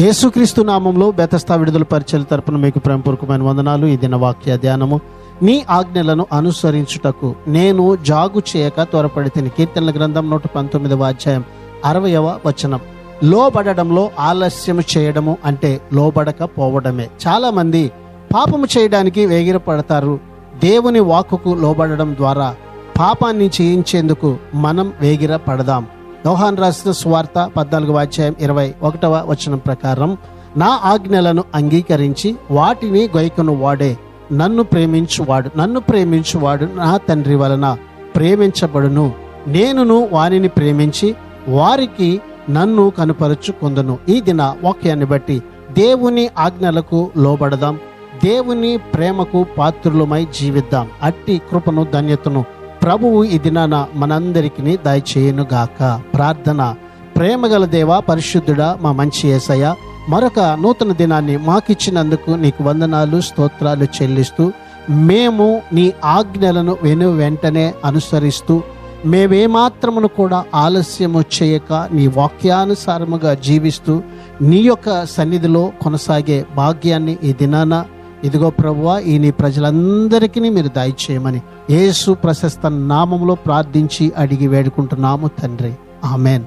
యేసుక్రీస్తు నామంలో బెతస్తా విడుదల పరిచర్య తరపున మీకు ప్రేమపూర్వకమైన వందనాలు. ఈ దిన వాక్య ధ్యానము. నీ ఆజ్ఞలను అనుసరించుటకు నేను జాగు చేయక త్వరపడితిని. కీర్తనల గ్రంథం 119వ అధ్యాయం 60వ వచనం. లోబడడంలో ఆలస్యము చేయడము అంటే లోబడకపోవడమే. చాలా మంది పాపము చేయడానికి వేగిరపడతారు. దేవుని వాక్కుకు లోబడడం ద్వారా పాపాన్ని చేయించేందుకు మనం వేగిర పడదాం. యోహాను రాసిన సువార్త 14వ అధ్యాయం 21వ వచనం ప్రకారం, నా ఆజ్ఞలను అంగీకరించి వాటిని గైకొను వాడే నన్ను ప్రేమించువాడు నా తండ్రి వలన ప్రేమించబడును, నేనును వారిని ప్రేమించి వారికి నన్ను కనుపరుచుకొందును. ఈ దిన వాక్యాన్ని బట్టి దేవుని ఆజ్ఞలకు లోబడదాం. దేవుని ప్రేమకు పాత్రులమై జీవిద్దాం. అట్టి కృపను, ధన్యతను ప్రభువు ఈ దినాన మనందరికీ దయచేయును గాక. ప్రార్థన. ప్రేమగల దేవా, పరిశుద్ధుడా, మా మంచి యేసయ్య, మరొక నూతన దినాన్ని మాకిచ్చినందుకు నీకు వందనాలు, స్తోత్రాలు చెల్లిస్తూ, మేము నీ ఆజ్ఞలను వెంటనే అనుసరిస్తూ, మేమేమాత్రమును కూడా ఆలస్యము చేయక నీ వాక్యానుసారముగా జీవిస్తూ నీ యొక్క సన్నిధిలో కొనసాగే భాగ్యాన్ని ఈ దినాన ఇదిగో ప్రభువా, ఈ నీ ప్రజలందరికీ మీరు దయచేయమని యేసు ప్రశస్త నామములో ప్రార్థించి అడిగి వేడుకుంటున్నాము తండ్రి. ఆమెన్.